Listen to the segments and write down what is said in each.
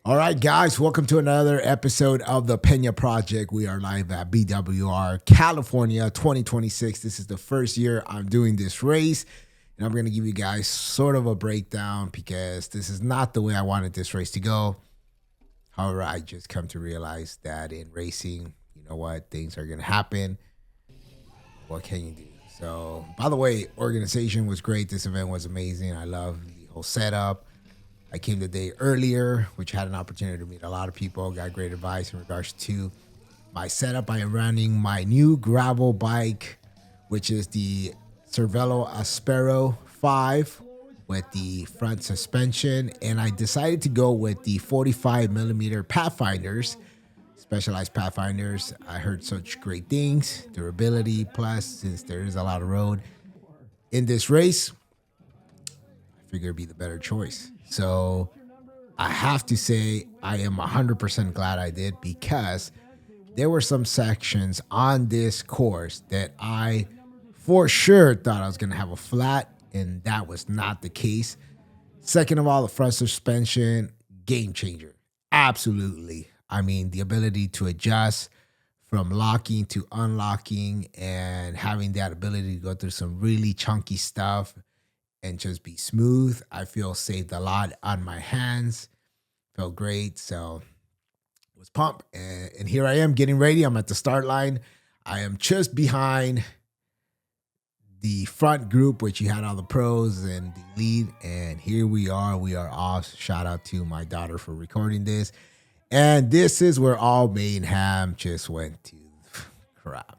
All right, guys, welcome to another episode of the Pena Project. We are live at BWR California 2026. This is the first year I'm doing this race, and I'm going to give you guys sort of a breakdown because this is not the way I wanted this race to go. However, I just come to realize that in racing, you know what, things are going to happen. What can you do? So, by the way, organization was great. This event was amazing. I love the whole setup. I came the day earlier, which had an opportunity to meet a lot of people, got great advice in regards to my setup. I am running my new gravel bike, which is the Cervelo Aspero 5 with the front suspension. And I decided to go with the 45 millimeter Pathfinders, Specialized Pathfinders. I heard such great things, durability, plus since there is a lot of road in this race, I figured it'd be the better choice. So I have to say I am 100% glad I did because there were some sections on this course that I for sure thought I was going to have a flat, and that was not the case. Second of all, the front suspension, game changer. Absolutely. I mean, the ability to adjust from locking to unlocking and having that ability to go through some really chunky stuff and just be smooth, I feel saved a lot on my hands. Felt great. So I was pumped. And here I am getting ready. I'm at the start line. I am just behind the front group, which you had all the pros and the lead. And here we are. We are off. Shout out to my daughter for recording this. And this is where all mayhem just went to crap.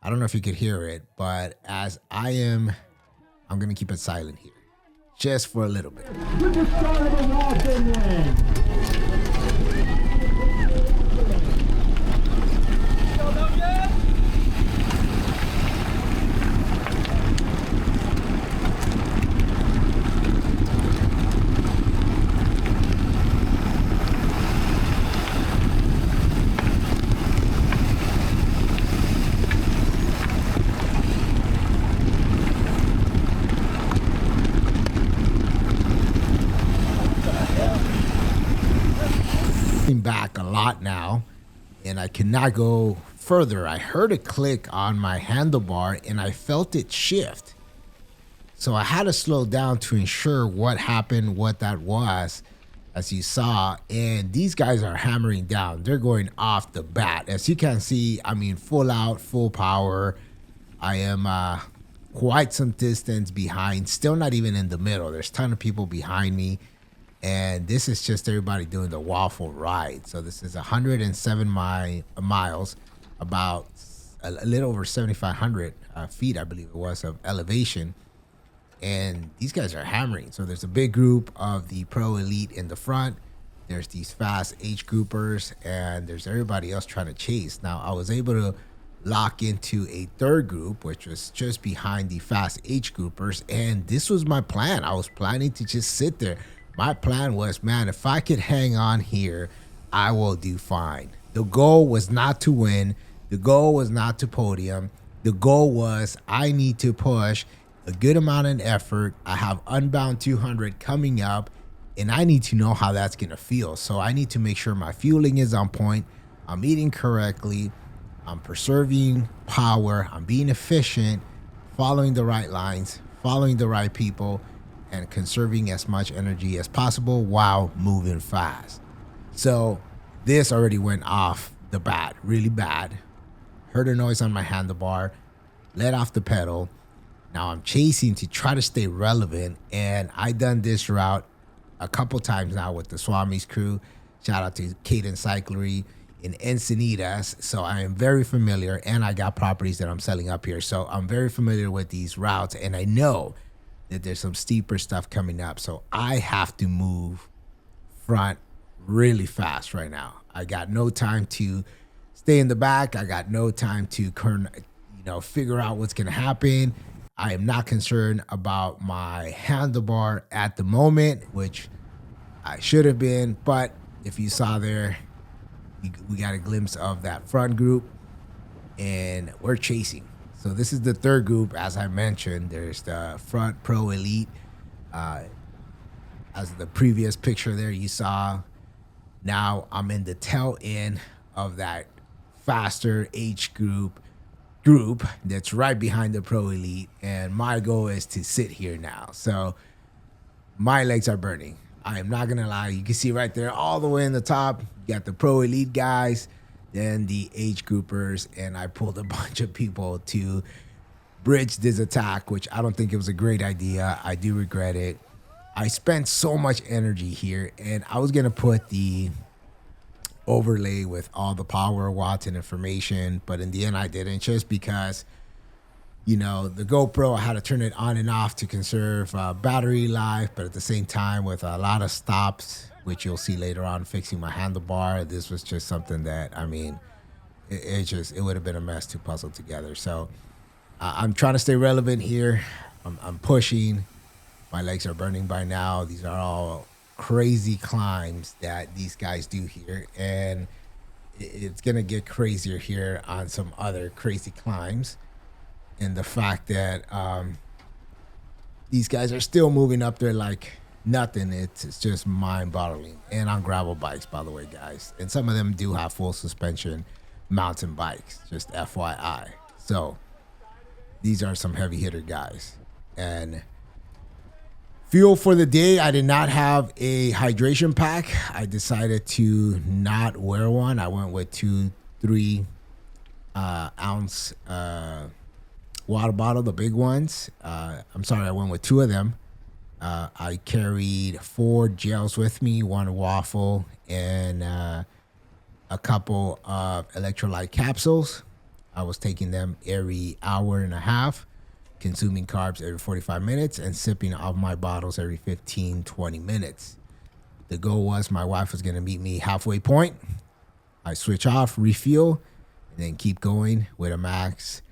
I don't know if you could hear it, but as I'm going to keep it silent here just for a little bit. With the start of the walk-in. Back a lot now, and I cannot go further. I heard a click on my handlebar and I felt it shift, so I had to slow down to ensure what happened, what that was, as you saw. And these guys are hammering down. They're going off the bat, as you can see. I mean, full out, full power. I am quite some distance behind, still not even in the middle. There's a ton of people behind me. And this is just everybody doing the waffle ride. So this is 107 miles, about a little over 7,500 feet, I believe it was, of elevation. And these guys are hammering. So there's a big group of the pro elite in the front. There's these fast age groupers, and there's everybody else trying to chase. Now, I was able to lock into a third group, which was just behind the fast age groupers. And this was my plan. I was planning to just sit there. My plan was, man, if I could hang on here, I will do fine. The goal was not to win. The goal was not to podium. The goal was I need to push a good amount of effort. I have Unbound 200 coming up, and I need to know how that's going to feel. So I need to make sure my fueling is on point. I'm eating correctly. I'm preserving power. I'm being efficient, following the right lines, following the right people, and conserving as much energy as possible while moving fast. So this already went off the bat really bad. Heard a noise on my handlebar, let off the pedal. Now I'm chasing to try to stay relevant, and I done this route a couple times now with the Swami's crew. Shout out to Caden Cyclery in Encinitas. So I am very familiar, and I got properties that I'm selling up here. So I'm very familiar with these routes, and I know that there's some steeper stuff coming up. So I have to move front really fast right now. I got no time to stay in the back. I got no time to figure out what's going to happen. I am not concerned about my handlebar at the moment, which I should have been. But if you saw there, we got a glimpse of that front group, and we're chasing. So this is the third group. As I mentioned, there's the front pro elite. As the previous picture there you saw, Now I'm in the tail end of that faster age group that's right behind the pro elite, and my goal is to sit here now. So my legs are burning. I am not gonna lie. You can see right there, all the way in the top, you got the pro elite guys, then the age groupers, and I pulled a bunch of people to bridge this attack, which I don't think it was a great idea. I do regret it. I spent so much energy here, and I was gonna put the overlay with all the power watts and information, but in the end I didn't, just because the GoPro, I had to turn it on and off to conserve battery life, but at the same time, with a lot of stops, which you'll see later on, fixing my handlebar, this was just something that, I mean, it would have been a mess to puzzle together. So I'm trying to stay relevant here. I'm pushing. My legs are burning by now. These are all crazy climbs that these guys do here, and it's gonna get crazier here on some other crazy climbs. And the fact that these guys are still moving up there like nothing, it's just mind-boggling. And on gravel bikes, by the way, guys. And some of them do have full suspension mountain bikes, just FYI. So these are some heavy hitter guys. And fuel for the day, I did not have a hydration pack. I decided to not wear one. I went with 2-3 ounce water bottle, the big ones. I'm sorry, I went with 2 of them. I carried 4 gels with me, 1 waffle, and a couple of electrolyte capsules. I was taking them every hour and a half, consuming carbs every 45 minutes, and sipping off my bottles every 15-20 minutes. The goal was my wife was going to meet me halfway point. I switch off, refuel, and then keep going with a max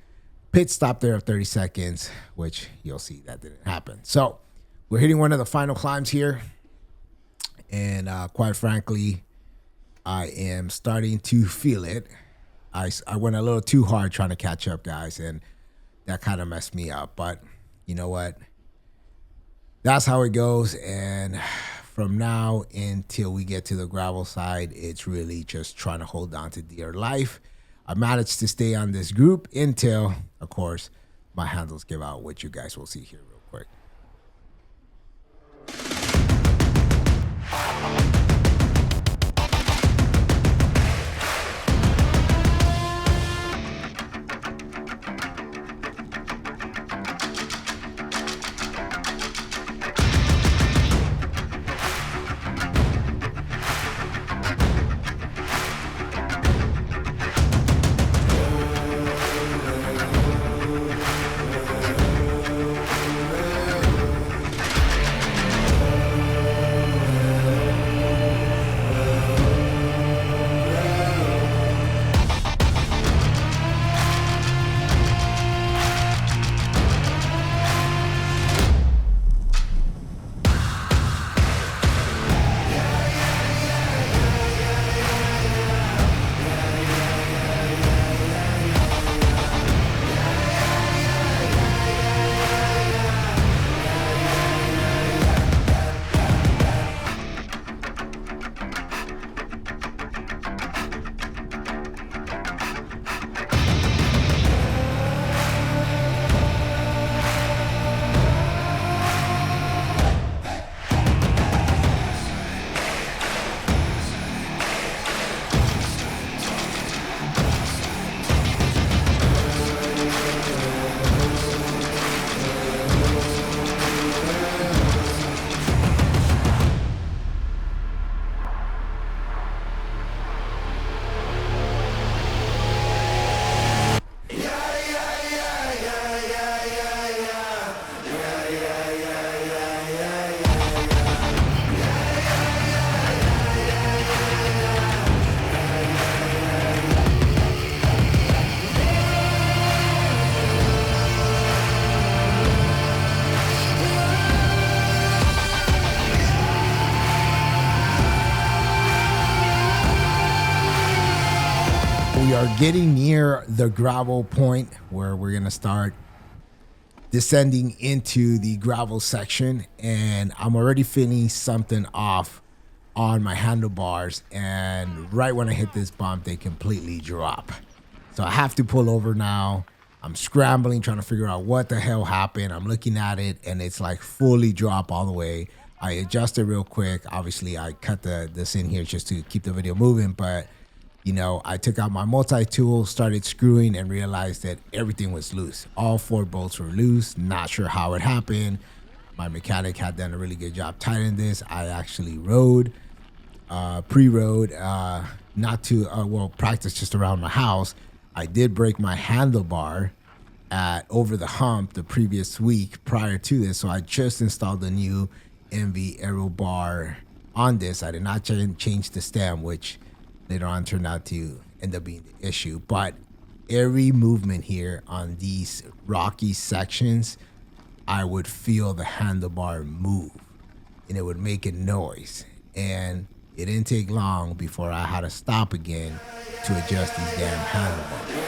pit stop there of 30 seconds, which you'll see that didn't happen. So we're hitting one of the final climbs here. And quite frankly, I am starting to feel it. I went a little too hard trying to catch up, guys, and that kind of messed me up. But you know what? That's how it goes. And from now until we get to the gravel side, it's really just trying to hold on to dear life. I managed to stay on this group until, of course, my handles give out, which you guys will see here real quick. We are getting near the gravel point where we're going to start descending into the gravel section, and I'm already feeling something off on my handlebars, and right when I hit this bump, they completely drop. So I have to pull over now. I'm scrambling, trying to figure out what the hell happened. I'm looking at it, and it's like fully drop all the way. I adjusted real quick. Obviously, I cut this in here just to keep the video moving, but you know, I took out my multi-tool, started screwing, and realized that everything was loose. All 4 bolts were loose. Not sure how it happened. My mechanic had done a really good job tightening this. I actually rode, pre-rode, not to, well, practice just around my house. I did break my handlebar at over the hump the previous week prior to this. So I just installed the new MV aero bar on this. I did not change the stem, which later on turned out to end up being the issue. But every movement here on these rocky sections, I would feel the handlebar move and it would make a noise. And it didn't take long before I had to stop again to adjust these damn handlebars.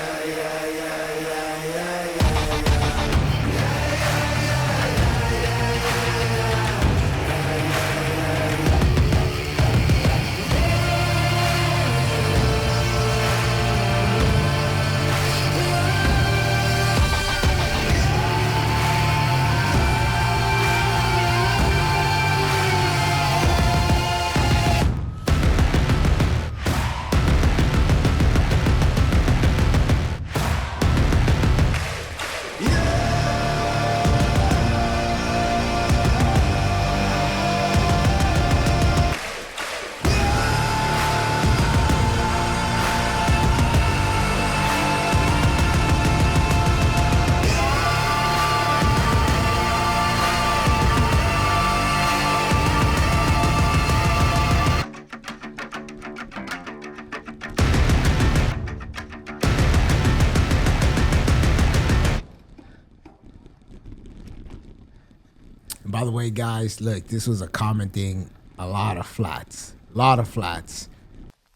By the way, guys, look, this was a common thing. A lot of flats.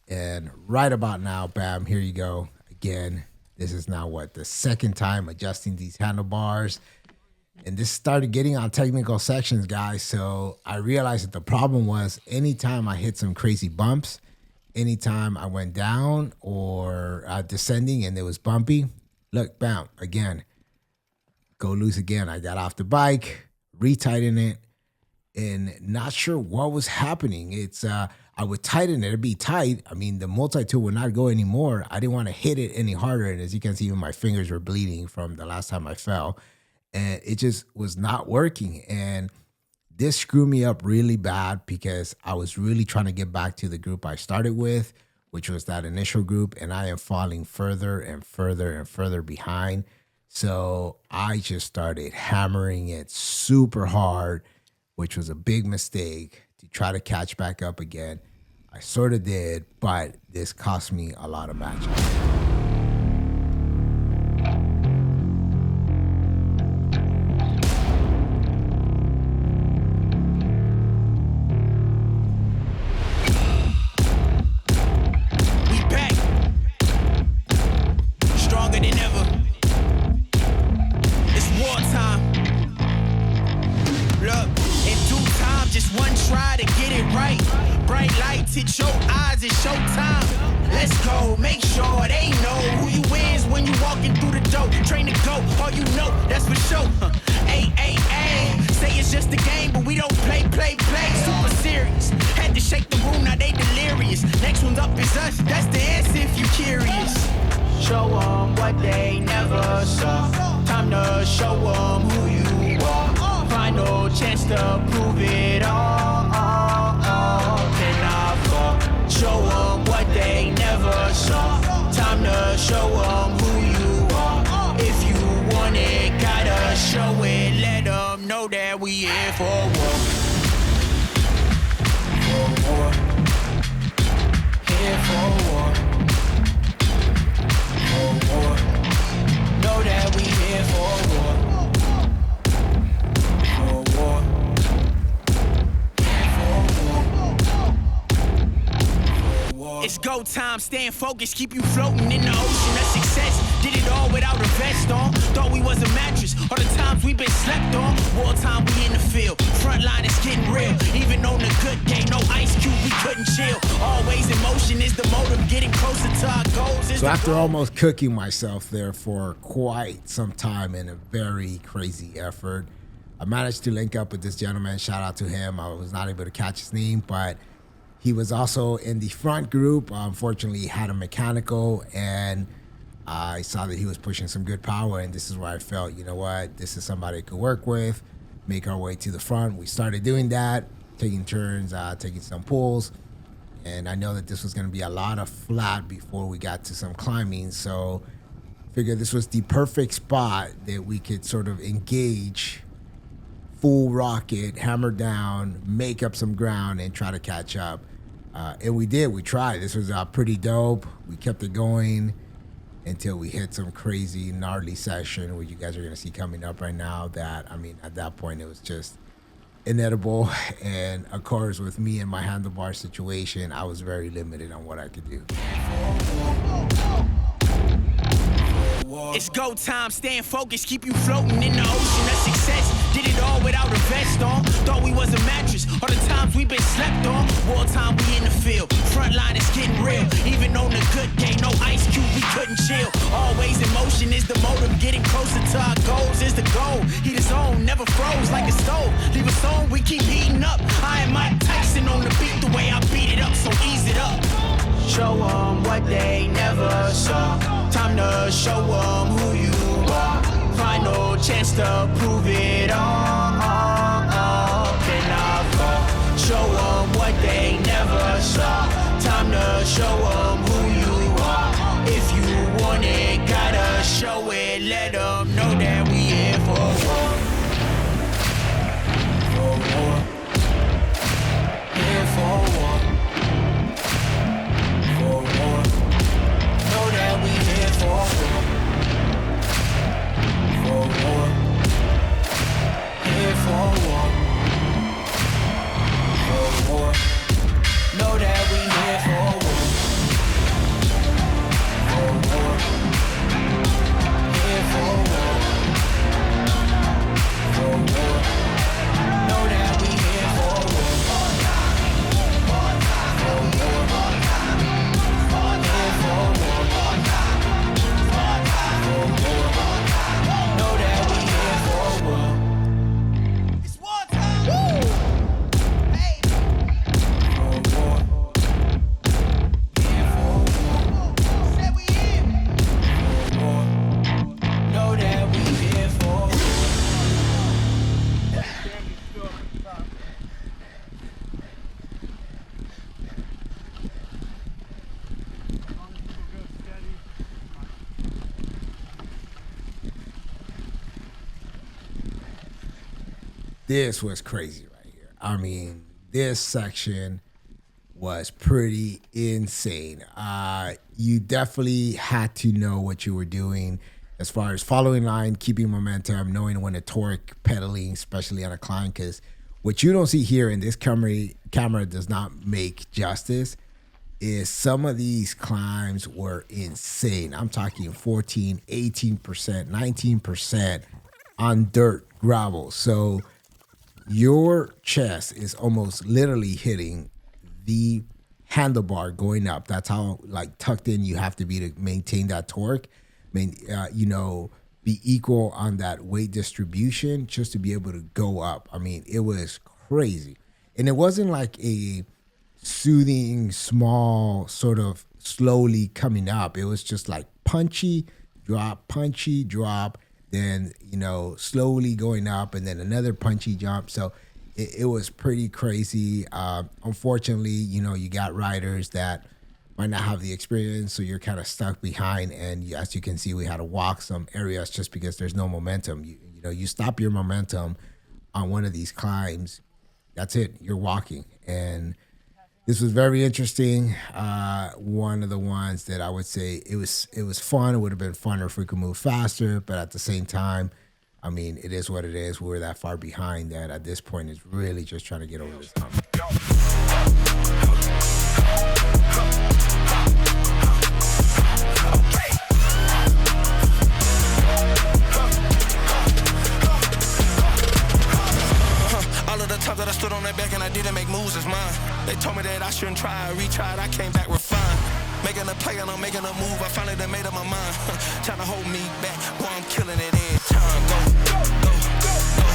And right about now, bam, here you go. Again, this is now what, the second time adjusting these handlebars. And this started getting on technical sections, guys. So I realized that the problem was anytime I hit some crazy bumps, anytime I went down or descending and it was bumpy, look, bam, again, go loose again. I got off the bike, retighten it, and not sure what was happening. It's I would tighten it, it'd be tight. I mean, the multi-tool would not go anymore. I didn't want to hit it any harder, and as you can see, even my fingers were bleeding from the last time I fell, and it just was not working. And this screwed me up really bad because I was really trying to get back to the group I started with, which was that initial group, and I am falling further and further and further behind. So I just started hammering it super hard, which was a big mistake, to try to catch back up again. I sort of did, but this cost me a lot of matches. Hit your eyes, it's showtime. Let's go, make sure they know who you is when you walking through the door. Train to go, all you know, that's for sure. Ay, ay, ay. Say it's just a game, but we don't play. Super serious. Had to shake the room, now they delirious. Next one's up is us, that's the answer if you curious. Show them what they never saw. Time to show them who you are. Final chance to prove it all. Show them what they never saw. Time to show them who you are. If you want it, gotta show it. Let them know that we here for war. For war. Here for war. For war. Know that we here for war. For war. It's go time, staying focused, keep you floating in the ocean of success. Did it all without a vest on. Thought we was a mattress. All the times we been slept on. Wartime, we in the field. Front line is getting real. Even on the good day, no ice cube, we couldn't chill. Always in motion is the motive. Getting closer to our goals is so after almost cooking myself there for quite some time in a very crazy effort, I managed to link up with this gentleman. Shout out to him. I was not able to catch his name, but he was also in the front group. Unfortunately, he had a mechanical, and I saw that he was pushing some good power, and this is where I felt, you know what, this is somebody I could work with, make our way to the front. We started doing that, taking turns, taking some pulls, and I know that this was going to be a lot of flat before we got to some climbing, so I figured this was the perfect spot that we could sort of engage, full rocket, hammer down, make up some ground, and try to catch up. And we did. We tried. This was pretty dope. We kept it going until we hit some crazy, gnarly session, where you guys are going to see coming up right now that, I mean, at that point, it was just inedible. And, of course, with me and my handlebar situation, I was very limited on what I could do. It's go time, staying focused, keep you floating in the ocean of success. Did it all without a vest on. Thought we was a mattress. All the times we been slept on. Wartime, we in the field. Front line is getting real. Even on the good day, no ice cube, we couldn't chill. Always in motion is the motive. Getting closer to our goals is the goal. Heat his own, never froze like a stove. Leave us on, we keep heating up. I am Mike Tyson on the beat, the way I beat it up, so ease it up. Show them what they never saw. Time to show them who you are. Final chance to prove it all. Then I fall. Show them what they never saw. Time to show them who you are. If you want it, gotta show it. Let them know that we here for war. For war. Here for war. Know that we here for war. For war. Here for war. For war. Know that we here for war. For war. Here for war. For war. Know that we here for war. For war. This was crazy right here. I mean, this section was pretty insane. You definitely had to know what you were doing as far as following line, keeping momentum, knowing when to torque, pedaling, especially on a climb, because what you don't see here, in this camera does not make justice, is some of these climbs were insane. I'm talking 14, 18%, 19% on dirt, gravel. So your chest is almost literally hitting the handlebar going up. That's how like tucked in you have to be to maintain that torque. Be equal on that weight distribution just to be able to go up. I mean, it was crazy. And it wasn't like a soothing, small, sort of slowly coming up. It was just like punchy, drop, then, slowly going up, and then another punchy jump. So it was pretty crazy. Unfortunately, you got riders that might not have the experience, so you're kind of stuck behind. And as you can see, we had to walk some areas just because there's no momentum. You stop your momentum on one of these climbs, that's it. You're walking. And this was very interesting. One of the ones that I would say it was fun. It would have been funner if we could move faster, but at the same time, I mean, it is what it is. We're that far behind that at this point it's really just trying to get over this hump. I retried, I came back refined. Making a play and I'm making a move, I finally done made up my mind. Trying to hold me back, boy, I'm killing it every time. Go, go, go, go,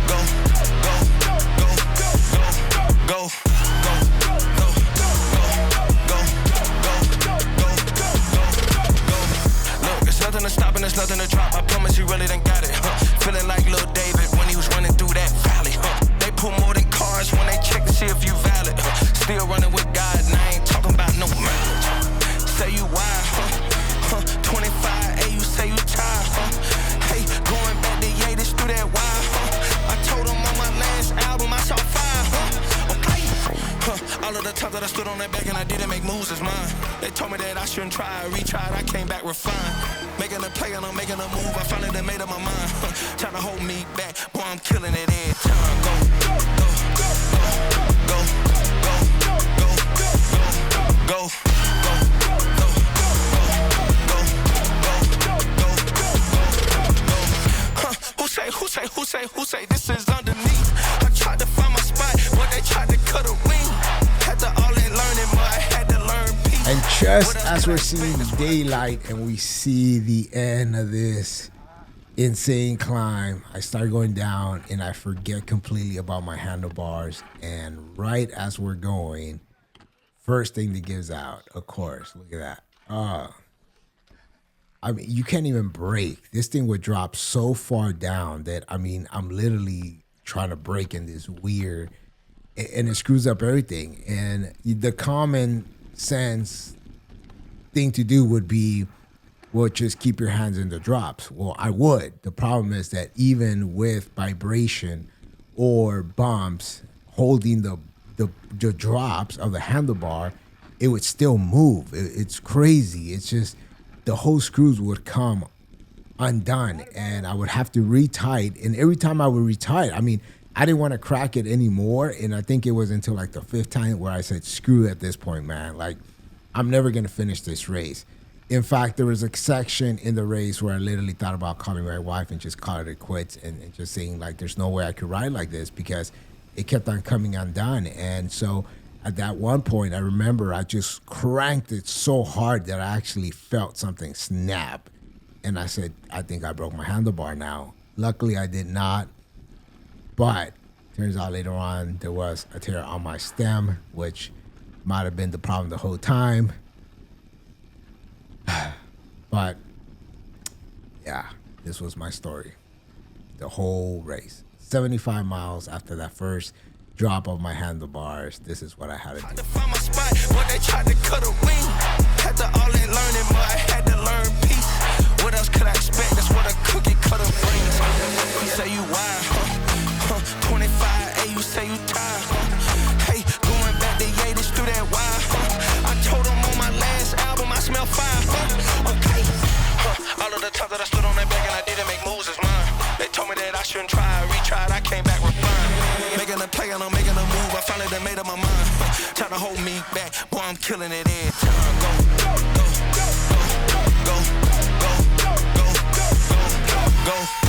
go, go, go, go, go, go. Nothing to stop and there's nothing to drop. I promise you really done got it. Feeling like Lil David when he was running through that valley. They pull more than cars when they check to see if you valid. Still running with God and I ain't talking about no mileage. Say you wild, 25, hey, you say you tired, hey, going back to Yates through that wild, I told them on my last album I saw fire, okay. All of the times that I stood on that back and I didn't make moves is mine. They told me that I shouldn't try, I retried, I came back refined. Making a play and I'm making a move, I finally done made up my mind. Trying to hold me back, boy, I'm killing it every time. Go, go, go, go, go, go, go, go, go, go, go, who say this is underneath? I tried to find my spot, but they tried to cut a wing. Had to all in learning, but I had to learn peace. And just as we're seeing daylight and we see the end of this insane climb, I start going down and I forget completely about my handlebars. And right as we're going, first thing that gives out, of course, look at that. I mean, you can't even brake. This thing would drop so far down that, I mean, I'm literally trying to brake in this weird, and it screws up everything. And the common sense thing to do would be, well, just keep your hands in the drops. Well, I would. The problem is that even with vibration or bumps holding the drops of the handlebar, it would still move. It's crazy. It's just the whole screws would come undone and I would have to re-tight. And every time I would re-tight, I mean, I didn't want to crack it anymore. And I think it was until like the 5th time where I said, screw at this point, man. Like, I'm never going to finish this race. In fact, there was a section in the race where I literally thought about calling my wife and just calling it quits and just saying, like, there's no way I could ride like this because it kept on coming undone. And so at that one point, I remember I just cranked it so hard that I actually felt something snap. And I said, I think I broke my handlebar now. Luckily, I did not. But turns out later on, there was a tear on my stem, which might have been the problem the whole time. But yeah, this was my story. The whole race. 75 miles after that first drop of my handlebars, this is what I had to do. Tried to find my spot, but they tried to cut a wing. Had to all in learning, but I had to learn peace. What else could I expect? That's what a cookie cutter brings. You say you wild, 25, hey, you say you tired, hey, going back to Yates through that wild, I told them on my last album I smell fire, okay. All of the times that I stood on that back and I didn't make moves is mine. They told me that I shouldn't try, I retried, I came back refined. Making a play and I'm making a move, I finally done made up my mind. Trying to hold me back, boy, I'm killing it every time. Go, go, go, go, go, go, go, go, go, go, go.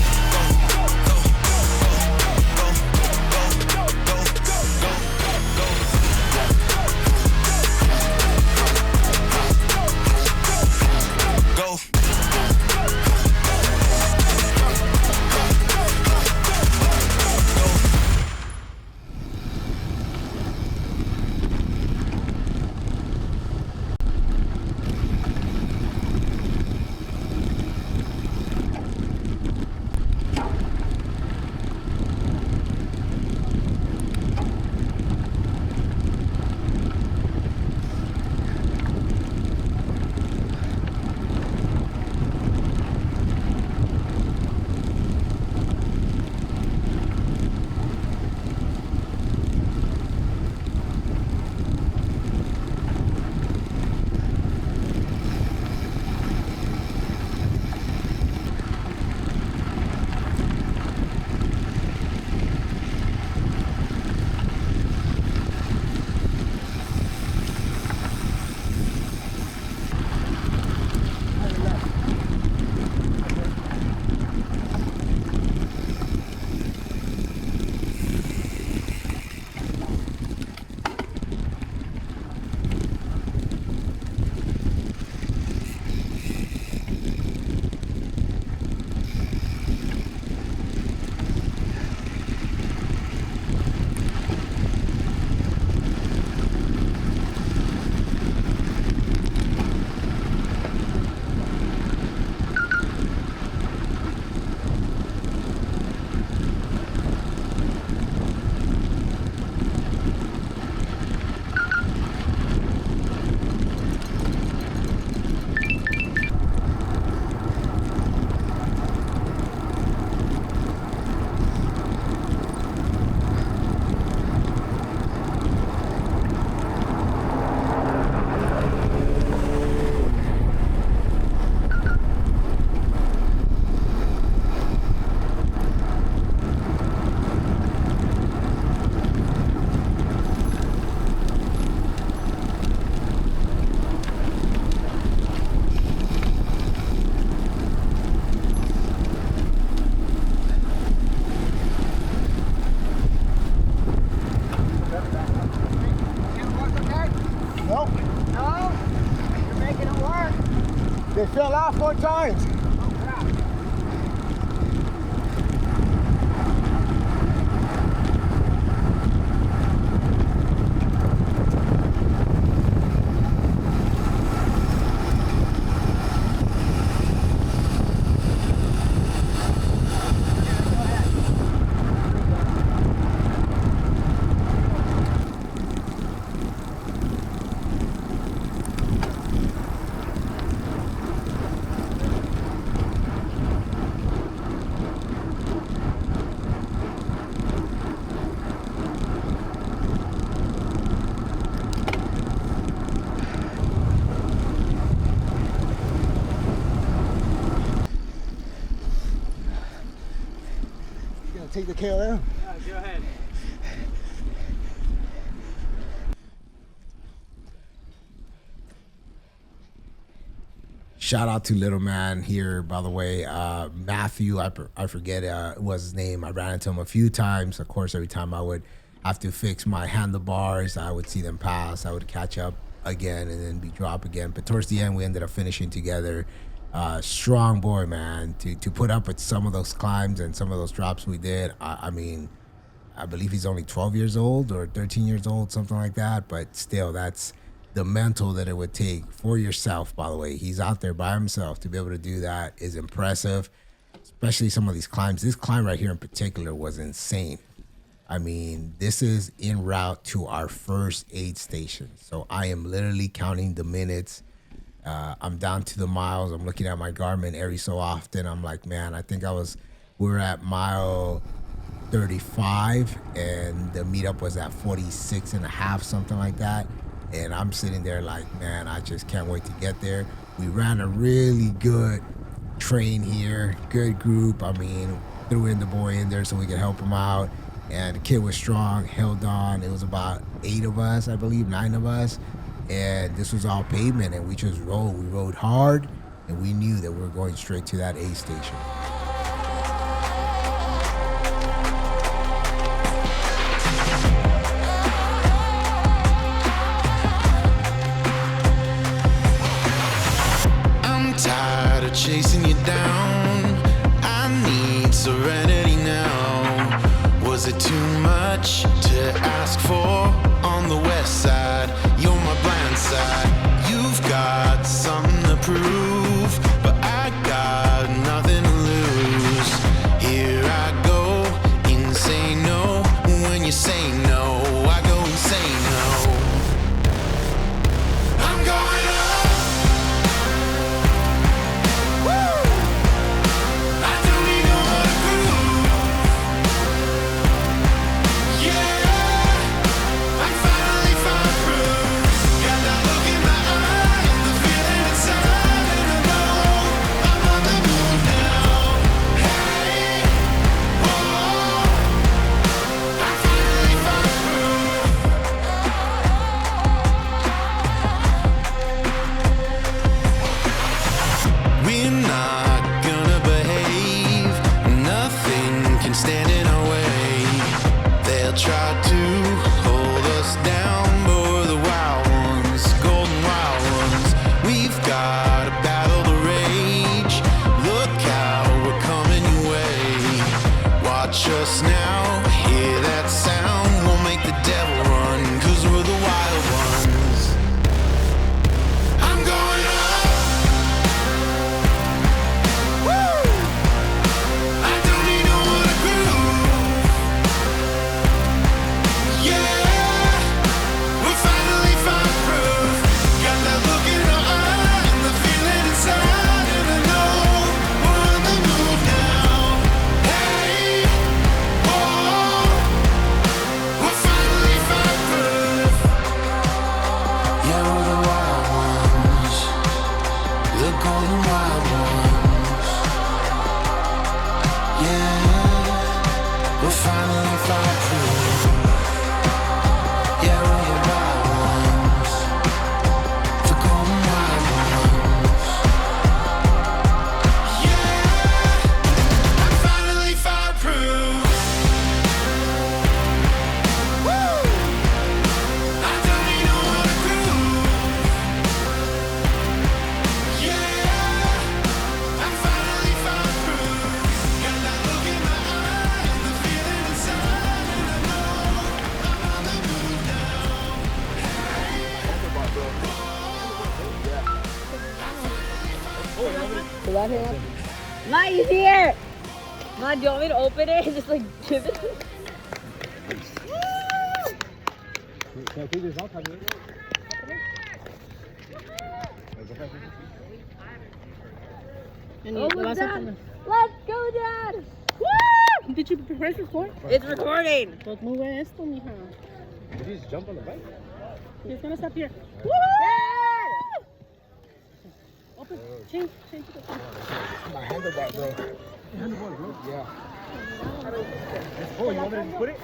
Nope. No? You're making it work. They fell out 4 times. Oh, crap. Take the KLM. Yeah, go ahead. Shout out to little man here, by the way. Matthew, I forget was his name. I ran into him a few times. Of course, every time I would have to fix my handlebars, I would see them pass. I would catch up again and then be drop again. But towards the end, we ended up finishing together. Strong boy, man. To put up with some of those climbs and some of those drops we did. I mean, I believe he's only 12 years old or 13 years old, something like that. But still, that's the mental that it would take for yourself, by the way. He's out there by himself. To be able to do that is impressive, especially some of these climbs. This climb right here in particular was insane. I mean, this is en route to our first aid station. So I am literally counting the minutes. I'm down to the miles. I'm looking at my Garmin every so often. I'm like, man, I think we're at mile 35 and the meetup was at 46 and a half, something like that. And I'm sitting there like, man, I just can't wait to get there. We ran a really good train here, good group. I mean, threw in the boy in there so we could help him out. And the kid was strong, held on. It was about 8 of us, I believe, 9 of us. And this was all pavement, and we just rolled. We rode hard, and we knew that we were going straight to that aid station. I'm tired of chasing you down. I need serenity now. Was it too much to ask for on the west side? You're my blind side. You've got something to prove, but I got nothing to lose. Here I go, insane, no. When you say no, I go insane, no. I'm going up. Woo! I don't even wanna prove. Yeah, let him. Ma, he's here! Ma, do you want me to open it and just like give it? Oh, Dad. Let's go, Dad! Woo! Did you press record? It's recording. Pues muy bueno esto, mija. Did you just jump on the bike? He's gonna stop here. Dad! Open. Change it. My handlebar, bro. Handlebar, bro? Yeah. Oh, you want me to put it? Do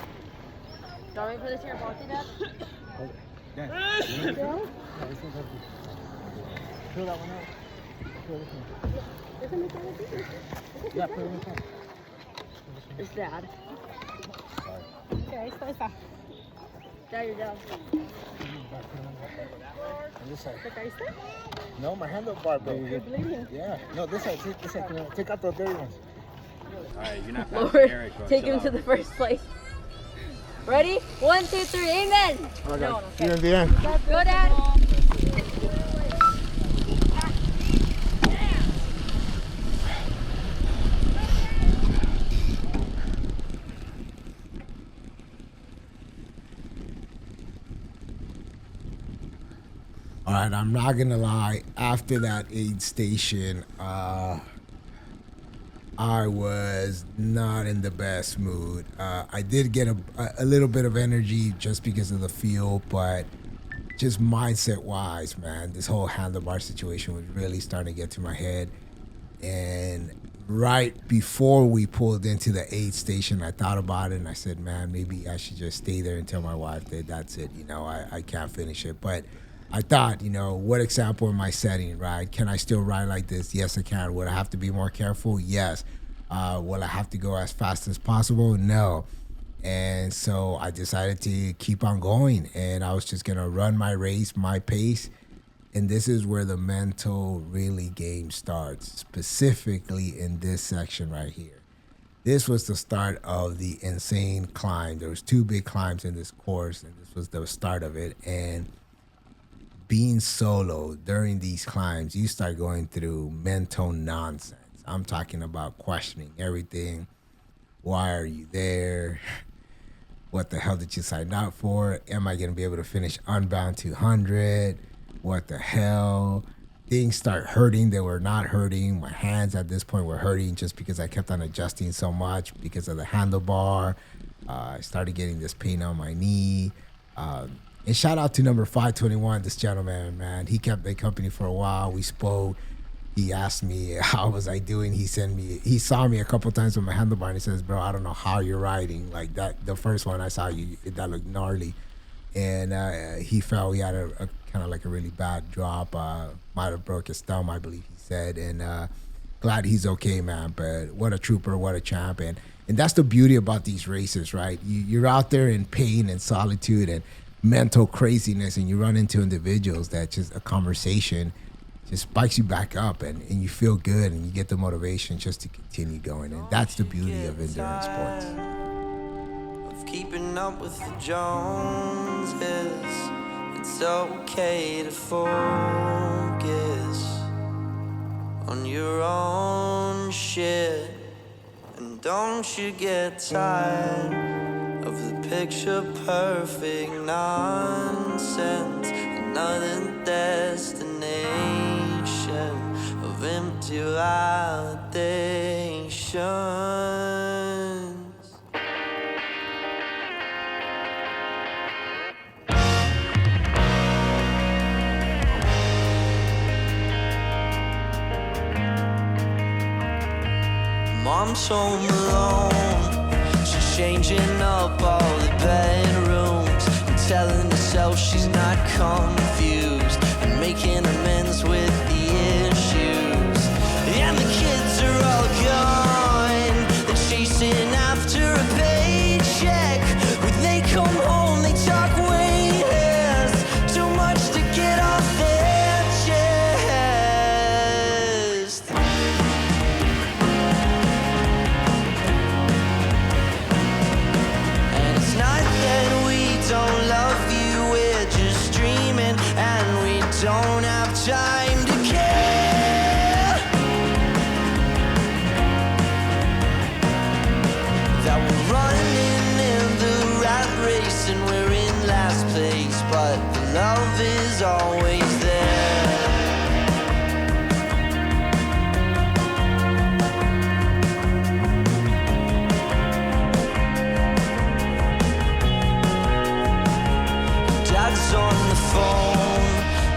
you want me to put this in your pocket, Dad? Yeah. Fill that one out. Fill this one. Yeah, put it in the car. It's Dad. Okay, ahí está. Dad, you're down. On this side. ¿Te caíste? No, my handlebar, bro. You're bleeding. Yeah. No, this side. This side. Take out the dirty ones. Alright, you're not Lord, take him to the first place. Ready? 1, 2, 3, amen! Okay. No, See you in the end. Go, Dad! All right, I'm not gonna lie. After that aid station, I was not in the best mood. I did get a little bit of energy just because of the fuel, but just mindset-wise, man, this whole handlebar situation was really starting to get to my head. And right before we pulled into the aid station, I thought about it and I said, man, maybe I should just stay there and tell my wife that that's it. You know, I can't finish it, but. I thought, you know, what example am I setting, right? Can I still ride like this? Yes, I can. Would I have to be more careful? Yes. Will I have to go as fast as possible? No. And so I decided to keep on going, and I was just going to run my race, my pace. And this is where the mental really game starts, specifically in this section right here. This was the start of the insane climb. There was 2 big climbs in this course, and this was the start of it. And being solo during these climbs, you start going through mental nonsense. I'm talking about questioning everything. Why are you there? What the hell did you sign up for? Am I going to be able to finish Unbound 200? What the hell? Things start hurting. They were not hurting. My hands at this point were hurting just because I kept on adjusting so much because of the handlebar. I started getting this pain on my knee. And shout out to number 521, this gentleman, man. He kept me company for a while. We spoke. He asked me how was I doing. He saw me a couple times with my handlebar and he says, bro, I don't know how you're riding. Like that, the first one I saw you, that looked gnarly. And he felt he had a kind of like a really bad drop. Might have broke his thumb, I believe he said. And glad he's okay, man. But what a trooper, what a champ. And that's the beauty about these races, right? You're out there in pain and solitude and mental craziness, and you run into individuals that just a conversation just spikes you back up, and you feel good, and you get the motivation just to continue going. And that's the beauty of endurance sports. Of keeping up with the Joneses, it's okay to focus on your own shit, and don't you get tired of the picture perfect nonsense. Another destination of empty validations. Mom's home alone. She's changing up all the bedrooms and telling herself she's not confused and making amends with the issues. And the kids are all gone. They're chasing after a paycheck. When they come home, they talk way less. Too much to get off their chest. And it's not that we don't love you, we're just dreaming, and we don't have time to care. always there. Dad's on the phone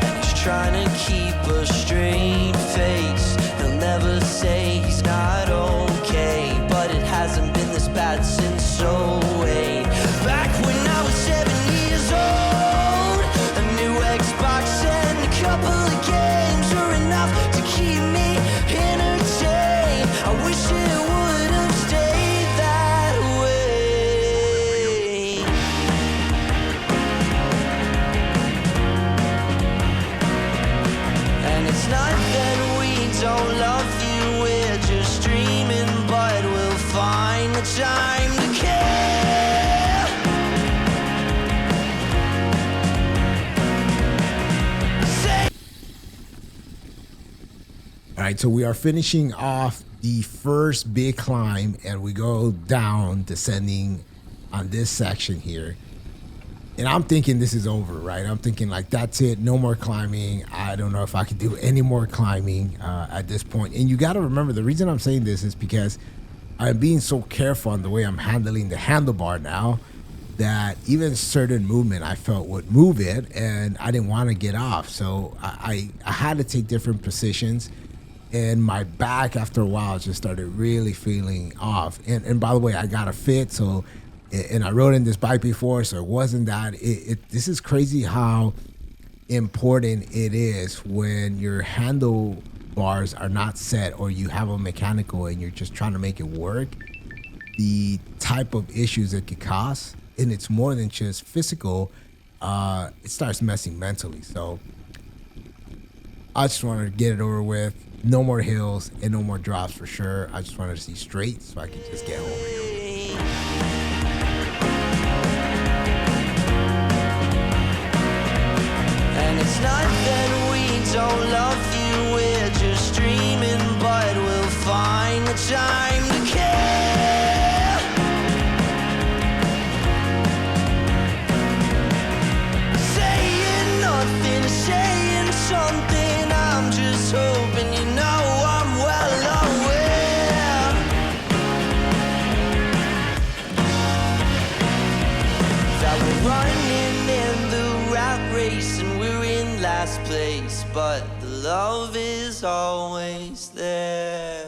and he's trying to keep a straight face. He'll never say he's not okay, but it hasn't been this bad since '08. Back when I was 7 years old, a new Xbox and a couple of games were enough to keep me entertained. I wish it would have stayed that way. And it's not that we don't love you, we're just dreaming, but we'll find the time to care. Say All right, so we are finishing off the first big climb, and we go down, descending on this section here. And I'm thinking this is over, right? I'm thinking like, that's it, no more climbing. I don't know if I could do any more climbing at this point. And you got to remember, the reason I'm saying this is because I'm being so careful on the way I'm handling the handlebar now, that even certain movement I felt would move it, and I didn't want to get off. So I had to take different positions, and my back after a while just started really feeling off. And by the way, I got a fit, so, and I rode in this bike before, so it wasn't that. This is crazy how important it is when your handlebars are not set, or you have a mechanical and you're just trying to make it work, the type of issues it could cause. And it's more than just physical, it starts messing mentally. So I just wanted to get it over with. No more hills and no more drops for sure. I just wanted to see straight so I could just get home. And it's not that we don't love you, we're just dreaming, but we'll find the time to care. Saying nothing, saying something, I'm just hoping you know I'm well aware that we're running in the rat race and we're in last place, but the love is always there.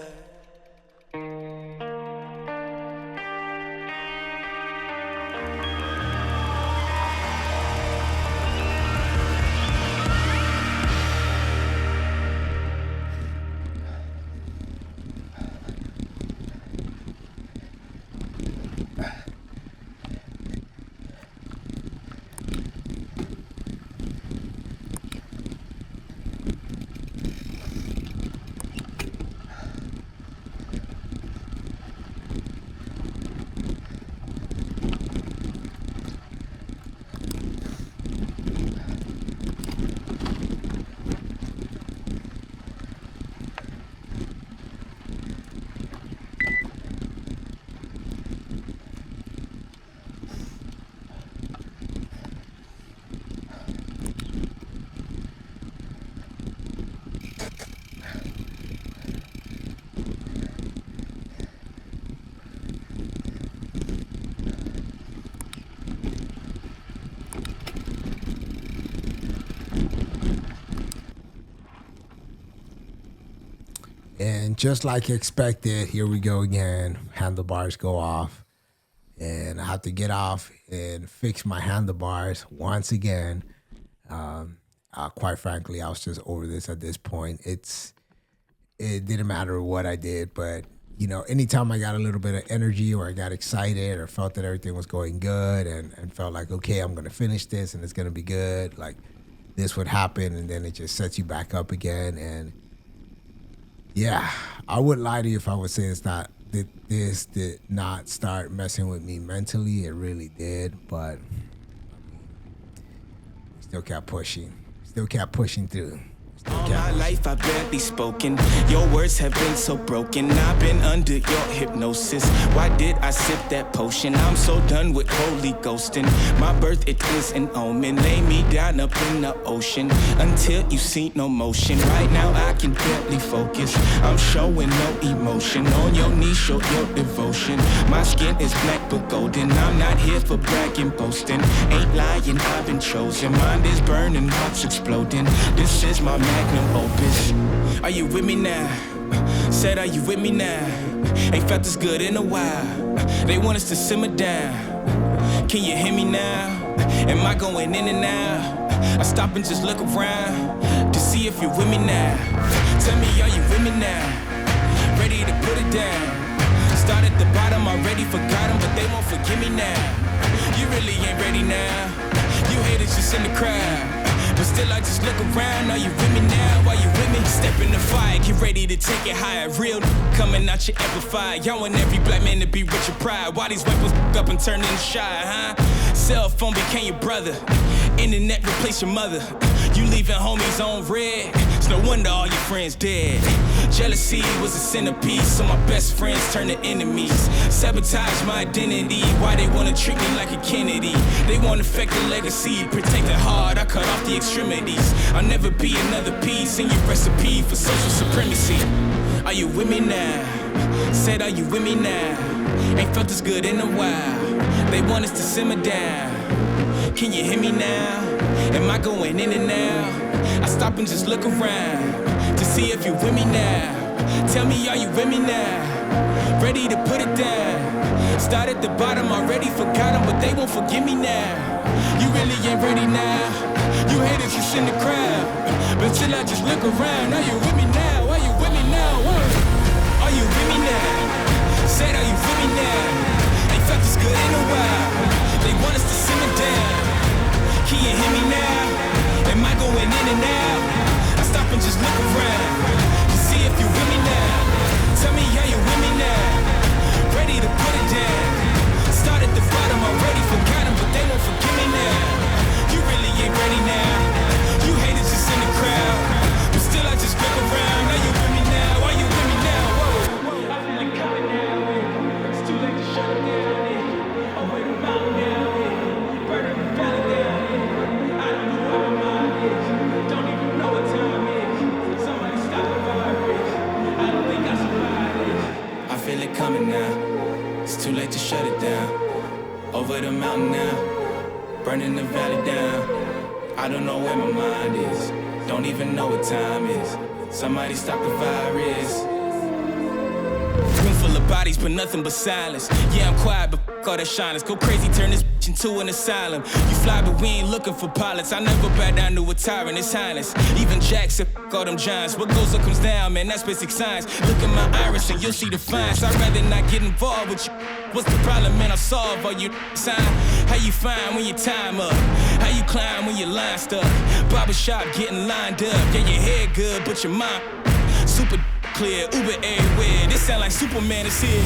And just like expected, here we go again. Handlebars go off, and I have to get off and fix my handlebars once again. Quite frankly, I was just over this at this point. It didn't matter what I did, but you know, anytime I got a little bit of energy, or I got excited, or felt that everything was going good, and felt like, okay, I'm gonna finish this and it's gonna be good, like this would happen, and then it just sets you back up again. And yeah, I wouldn't lie to you if I would say this did not start messing with me mentally. It really did, but I mean, still kept pushing through. All my life I've barely spoken. Your words have been so broken. I've been under your hypnosis. Why did I sip that potion? I'm so done with holy ghosting. My birth, it is an omen. Lay me down up in the ocean until you see no motion. Right now I can barely focus. I'm showing no emotion. On your knees, show your devotion. My skin is black but golden. I'm not here for bragging, boasting. Ain't lying, I've been chosen. Mind is burning, heart's exploding. This is my magnum opus. Are you with me now? Said, are you with me now? Ain't felt this good in a while. They want us to simmer down. Can you hear me now? Am I going in and out? I stop and just look around to see if you're with me now. Tell me, are you with me now? Ready to put it down. Start at the bottom, already forgot them, but they won't forgive me now. You really ain't ready now. You haters just in the crowd. But still I just look around. Are you with me now? Are you with me? Step in the fire, get ready to take it higher. Real coming out your amplified. Y'all want every black man to be rich and proud. Why these weapons up and turn into shy, huh? Cell phone became your brother. Internet replace your mother. You leaving homies on red. It's no wonder all your friends dead. Jealousy was a centerpiece, so my best friends turn to enemies. Sabotage my identity. Why they wanna treat me like a Kennedy? They wanna affect the legacy. Protect the heart, I cut off the extremities. I'll never be another piece in your recipe for social supremacy. Are you with me now? Said, are you with me now? Ain't felt this good in a while. They want us to simmer down. Can you hear me now? Am I going in and out? I stop and just look around to see if you're with me now. Tell me, are you with me now? Ready to put it down. Start at the bottom, already forgot them, but they won't forgive me now. You really ain't ready now. You haters just in the crowd. But till I just look around, are you with me now? Are you with me now? Are you with me now? Said, are you with me now? Ain't felt this good in a while. They want us to simmer down. Can you hear me now? Am I going in and out? I stop and just look around to see if you're with me now. Tell me, are you with me now? Ready to put it down. Start at the bottom, already forgot them, but they won't forgive me now. You really ain't ready now. You haters just in the crowd, but still I just look around. Are you with me now? Are you with me now? Whoa. I feel it coming now. It's too late to shut it down. Over the mountain now. Burning the valley down. I don't know where my mind is. Don't even know what time is. Somebody stop the virus. I don't think I survived this. I feel it coming now. It's too late to shut it down. Over the mountain now. Burning the valley down. I don't know where my mind is. Don't even know what time is. Somebody stop the virus. Room full of bodies, but nothing but silence. Yeah, I'm quiet, but f*** all that shyness. Go crazy, turn this bitch into an asylum. You fly, but we ain't looking for pilots. I never bow down to a tyrant, it's highness. Even Jack said, f*** all them giants. What goes up comes down, man, that's basic science. Look at my iris and you'll see the fines. I'd rather not get involved with you. What's the problem, man? I'll solve all you sign. How you find when your time up? How you climb when your line stuck? Barbershop getting lined up. Yeah, your head good, but your mind super clear. Uber everywhere. This sound like Superman is here.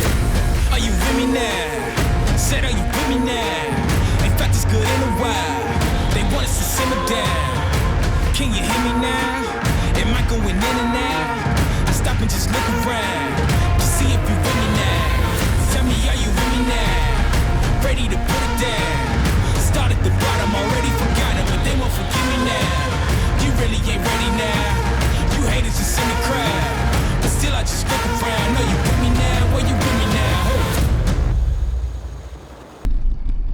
Are you with me now? Said, are you with me now? Ain't felt this good in a while. They want us to simmer down. Can you hear me now? Am I going in and out? I stop and just look around to see if you're with me now. Tell me, are you with me now? Ready to put it down. Start at the bottom, already forgot it, but they won't forgive me now. You really ain't ready now. You haters just in the crowd, but still I just look around. Are you with me now? Are you with me now?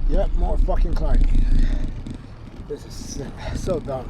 Yep, more fucking climbing. This is so dumb.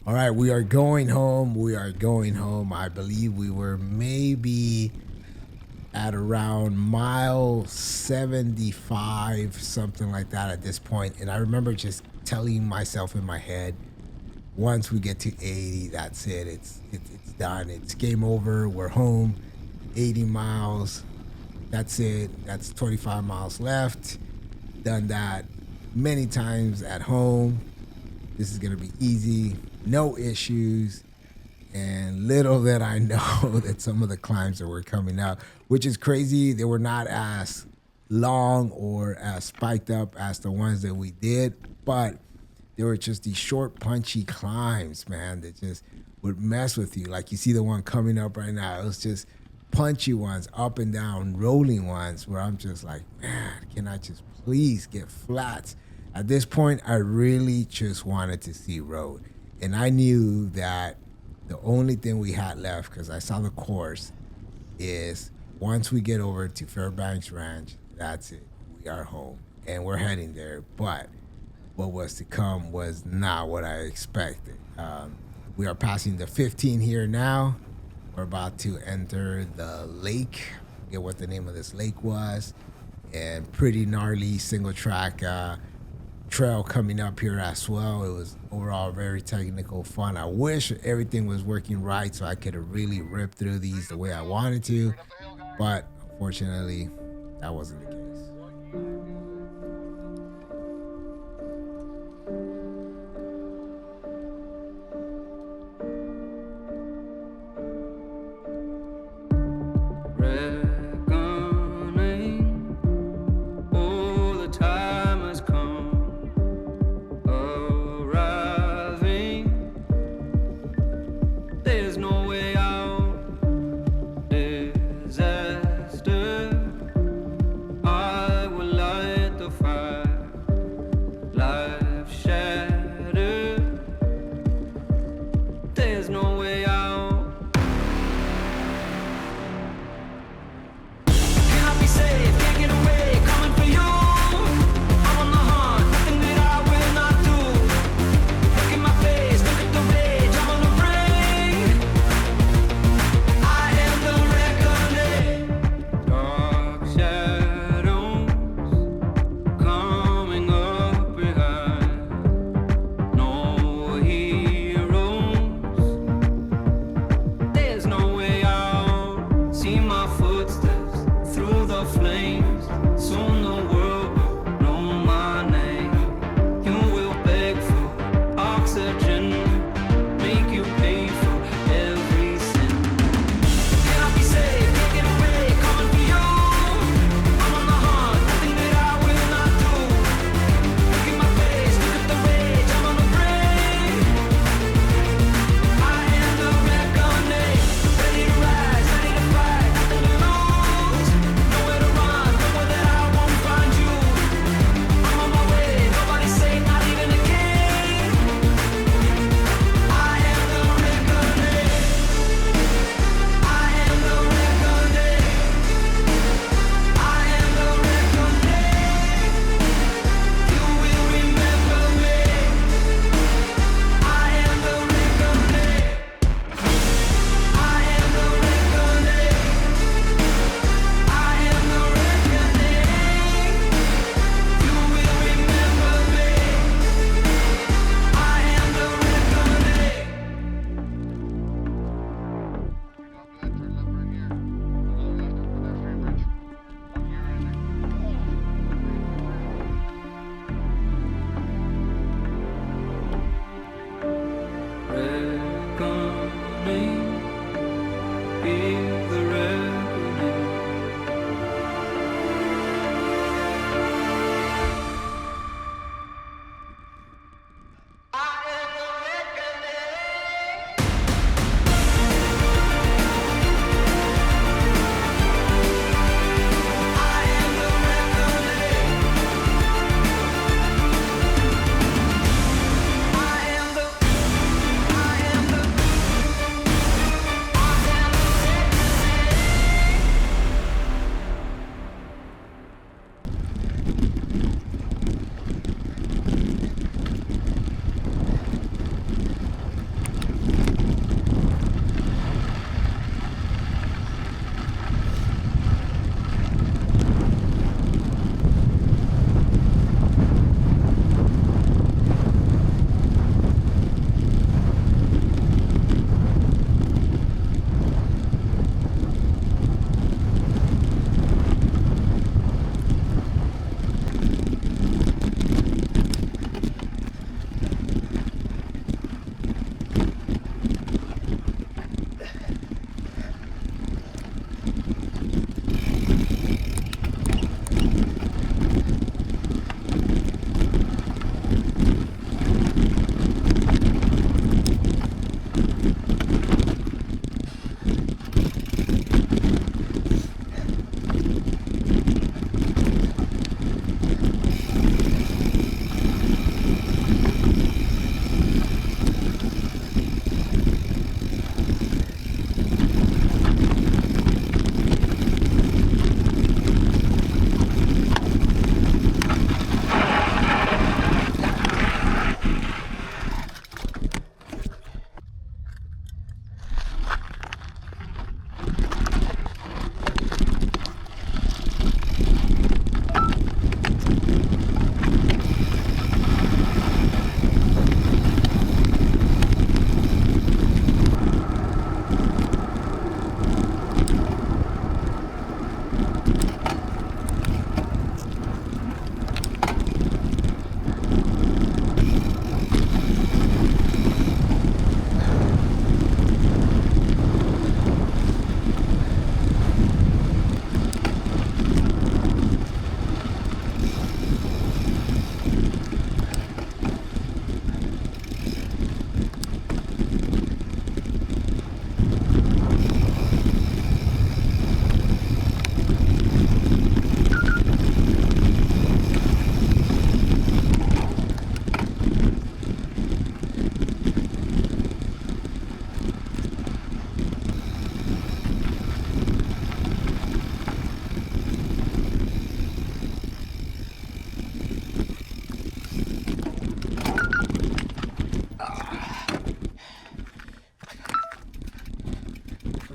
All right, we are going home. We are going home. I believe we were maybe at around mile 75, something like that at this point. And I remember just telling myself in my head, once we get to 80, that's it. It's done. It's game over. We're home. 80 miles. That's it. That's 25 miles left. Done that many times at home. This is going to be easy. No issues. And little that I know that some of the climbs that were coming up, which is crazy, they were not as long or as spiked up as the ones that we did, but they were just these short, punchy climbs, man, that just would mess with you. Like you see the one coming up right now, it was just punchy ones, up and down, rolling ones, where I'm just like, man, can I just please get flats? At this point, I really just wanted to see road. And I knew that the only thing we had left, because I saw the course, is once we get over to Fairbanks Ranch, that's it. We are home. And we're heading there. But what was to come was not what I expected. We are passing the 15 here now. We're about to enter the lake. I forget what the name of this lake was. And pretty gnarly single track trail coming up here as well. It was overall very technical, fun. I wish everything was working right so I could have really ripped through these the way I wanted to, but unfortunately that wasn't the case.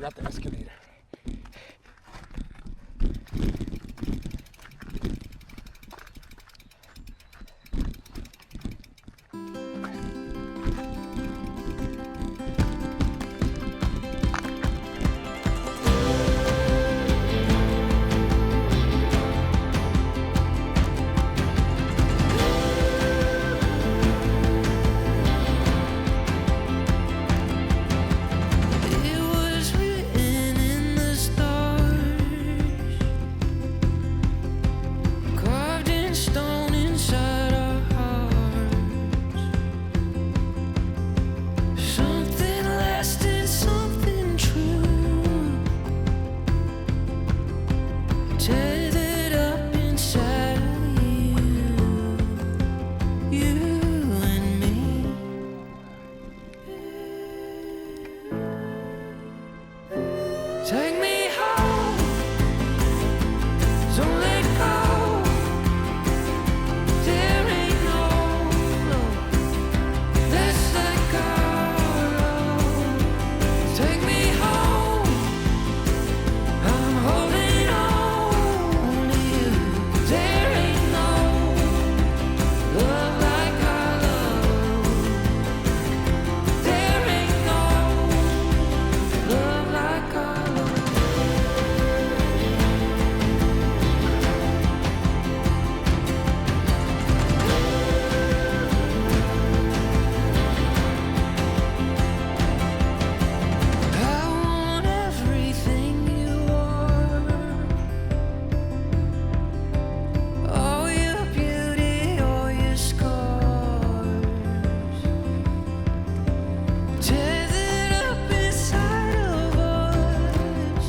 forgot the escalator. It was written in the stars, carved in stone inside our hearts. Something lasting, something true, tethered up inside of you and me. Take me home, don't let go. There ain't no let's let go. Take me home, I'm holding on to you. There ain't no love like our love. There ain't no love like our love. I want everything you are, all your beauty, all your scars, tethered up inside of us.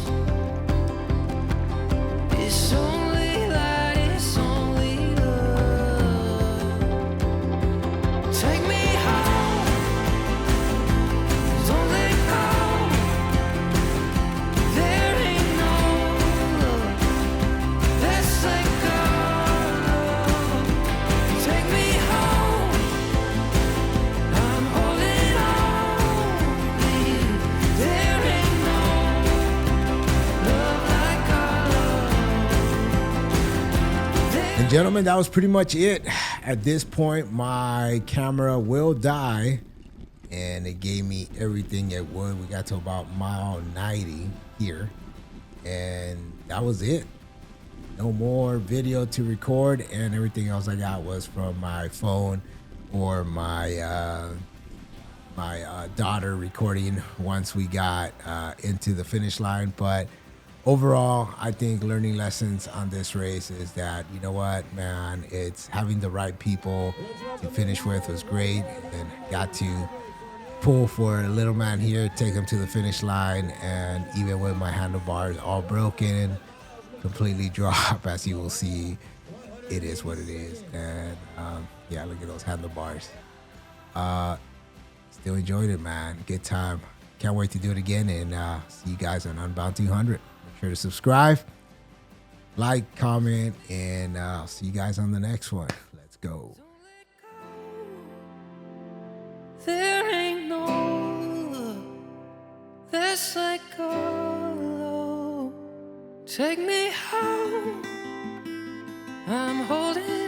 It's only light, it's only love. Take me home, don't let go. There ain't no love, let's let go. Take me home, I'm holding on to you. There ain't no love like our love. And gentlemen, that was pretty much it. At this point, my camera will die, and it gave me everything it would. We got to about mile 90 here, and that was it. No more video to record, and everything else I got was from my phone or my daughter recording once we got into the finish line. But overall, I think learning lessons on this race is that, you know what, man, it's having the right people to finish with was great, and got to pull for a little man here, take him to the finish line, and even with my handlebars all broken, completely drop, as you will see, it is what it is. And yeah, look at those handlebars. Still enjoyed it, man. Good time. Can't wait to do it again, and see you guys on Unbound 200. Make sure to subscribe, like, comment, and I'll see you guys on the next one. Let's go. There ain't no love that's like our love. Take me home, I'm holding